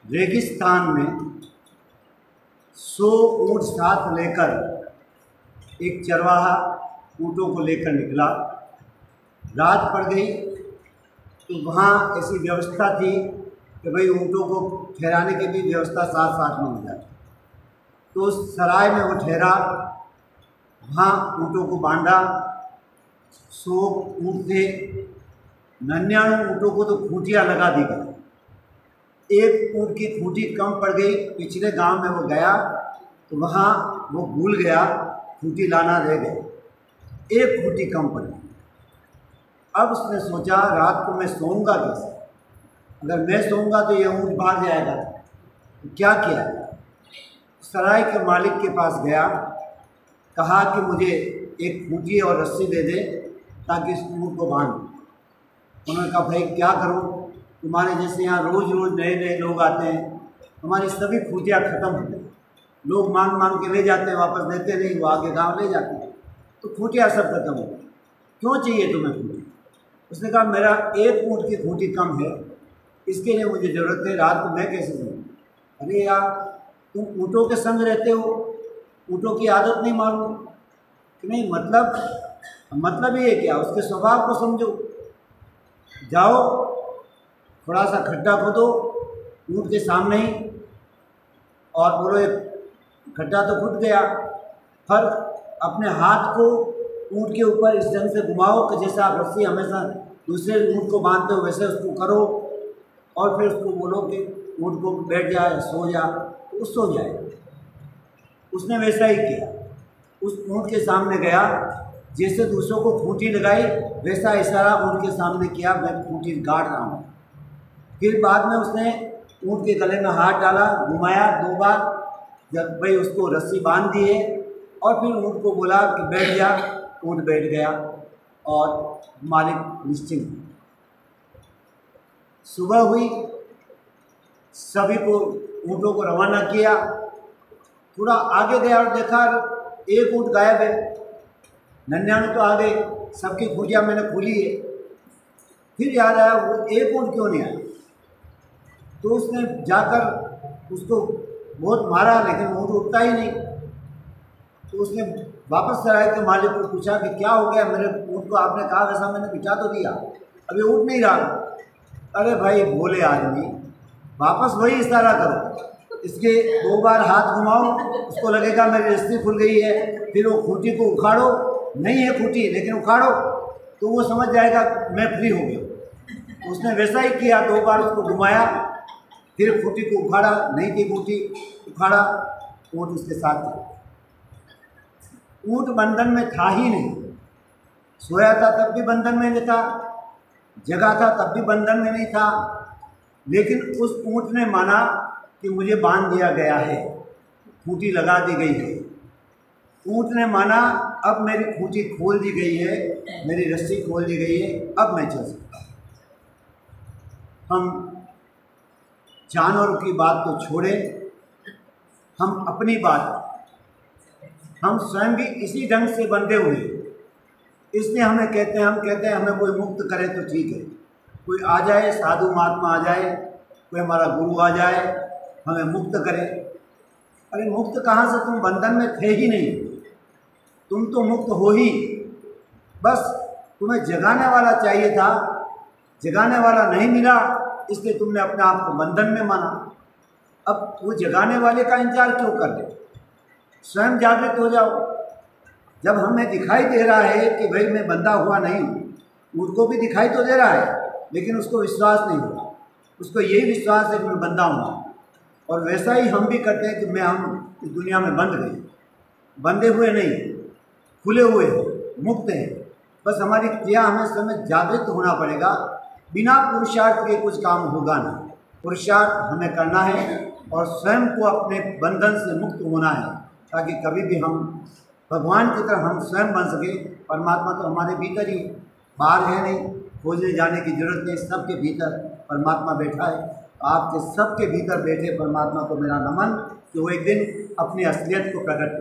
रेगिस्तान में 100 ऊँट साथ लेकर एक चरवाहा ऊँटों को लेकर निकला। रात पड़ गई तो वहाँ ऐसी व्यवस्था थी कि भाई ऊँटों को ठहराने की भी व्यवस्था साथ साथ में हो जाती। तो उस सराय में वो ठहरा, वहाँ ऊँटों को बांधा। 100 ऊँट थे, 99 ऊँटों को तो खूंटियाँ लगा दी गई। एक ऊँट की खूंटी कम पड़ गई, पिछले गांव में वो गया तो वहाँ वो भूल गया, खूंटी लाना रह गई, एक खूंटी कम पड़ गई। अब उसने सोचा रात को मैं सोऊंगा कैसे, अगर मैं सोऊंगा तो ये ऊँट भाग जाएगा। तो क्या किया, सराय के मालिक के पास गया, कहा कि मुझे एक खूंटी और रस्सी दे दे ताकि इस ऊँट को बांध। उन्होंने कहा भाई क्या करूँ, तुम्हारे जैसे यहाँ रोज़ रोज़ नए नए लोग आते हैं, हमारी सभी खूंटियाँ ख़त्म हो गई। लोग मांग मांग के ले जाते हैं, वापस देते नहीं, वो आगे गाँव ले जाते हैं, तो खूंटियाँ सब खत्म हो गई। क्यों चाहिए तुम्हें खूंटी? उसने कहा मेरा एक ऊँट की खूंटी कम है, इसके लिए मुझे ज़रूरत है, रात को मैं कैसे दूँ? अरे यार तुम ऊँटों के संग रहते हो, ऊँटों की आदत नहीं मालूम कि नहीं? मतलब ये क्या, उसके स्वभाव को समझो। जाओ थोड़ा सा खड्डा खोदो ऊँट के सामने ही और बोलो एक खड्डा तो फूट गया, फिर अपने हाथ को ऊँट के ऊपर इस ढंग से घुमाओ कि जैसे आप रस्सी हमेशा दूसरे ऊँट को बांधते हो वैसे उसको करो, और फिर उसको बोलो कि ऊँट को बैठ जाए, सो जा, तो वो सो जाएगा। उसने वैसा ही किया, उस ऊँट के सामने गया, जैसे दूसरों को खूंटी लगाई वैसा इशारा ऊँट के सामने किया, मैं खूंटी गाड़ रहा हूँ। फिर बाद में उसने ऊँट के गले में हाथ डाला, घुमाया 2 बार, जब भाई उसको रस्सी बांध दी है, और फिर ऊँट को बोला कि बैठ जा, ऊँट बैठ गया और मालिक निश्चिंत। सुबह हुई, सभी को ऊँटों को रवाना किया। थोड़ा आगे गया और देखा एक ऊँट गायब है, 99 तो आ गए, सबकी खूंटियाँ मैंने खोली है। फिर याद आया वो एक ऊँट क्यों नहीं आया, तो उसने जाकर उसको बहुत मारा, लेकिन ऊँट उठता ही नहीं। तो उसने वापस सराय के मालिक को पूछा कि क्या हो गया, मेरे ऊँट को आपने कहा वैसा मैंने बिठा तो दिया, अभी उठ नहीं रहा। अरे भाई भोले आदमी, वापस वही इशारा करो, इसके 2 बार हाथ घुमाओ, उसको लगेगा मेरी रस्सी खुल गई है, फिर वो खूंटी को उखाड़ो, नहीं है खूंटी लेकिन उखाड़ो, तो वो समझ जाएगा मैं फ्री हो गया। उसने वैसा ही किया, 2 बार उसको घुमाया, फिर खूंटी को उखाड़ा, नहीं थी खूंटी, उखाड़ा, ऊँट उसके साथ था। ऊँट बंधन में था ही नहीं, सोया था तब भी बंधन में नहीं था, जगा था तब भी बंधन में नहीं था, लेकिन उस ऊँट ने माना कि मुझे बांध दिया गया है, खूंटी लगा दी गई है। ऊँट ने माना अब मेरी खूंटी खोल दी गई है, मेरी रस्सी खोल दी गई है, अब मैं चल सकता हूँ। हम जानवरों की बात तो छोड़ें, हम अपनी बात, हम स्वयं भी इसी ढंग से बंधे हुए, इसलिए हम कहते हैं हमें कोई मुक्त करे तो ठीक है, कोई आ जाए, साधु महात्मा आ जाए, कोई हमारा गुरु आ जाए, हमें मुक्त करे। अरे मुक्त कहाँ से, तुम बंधन में थे ही नहीं, तुम तो मुक्त हो ही, बस तुम्हें जगाने वाला चाहिए था, जगाने वाला नहीं मिला, इसलिए तुमने अपने आप को बंधन में माना। अब वो जगाने वाले का इंतजार क्यों कर रहे, स्वयं जागृत हो जाओ। जब हमें दिखाई दे रहा है कि भाई मैं बंधा हुआ नहीं हूँ, उसको भी दिखाई तो दे रहा है, लेकिन उसको विश्वास नहीं हुआ, उसको यही विश्वास है कि मैं बंधा हूँ। और वैसा ही हम भी करते हैं कि हम इस दुनिया में बंध गए, बंधे हुए नहीं, खुले हुए हैं, मुक्त हैं। बस हमारी क्रिया हमें समय जागृत होना पड़ेगा, बिना पुरुषार्थ के कुछ काम होगा नहीं। पुरुषार्थ हमें करना है और स्वयं को अपने बंधन से मुक्त होना है, ताकि कभी भी हम भगवान की तरह हम स्वयं बन सके। परमात्मा तो हमारे भीतर ही, बाहर है नहीं, खोजने जाने की जरूरत नहीं, सबके भीतर परमात्मा बैठा है। आपके सबके भीतर बैठे परमात्मा को मेरा नमन कि वो एक दिन अपनी असलियत को प्रकट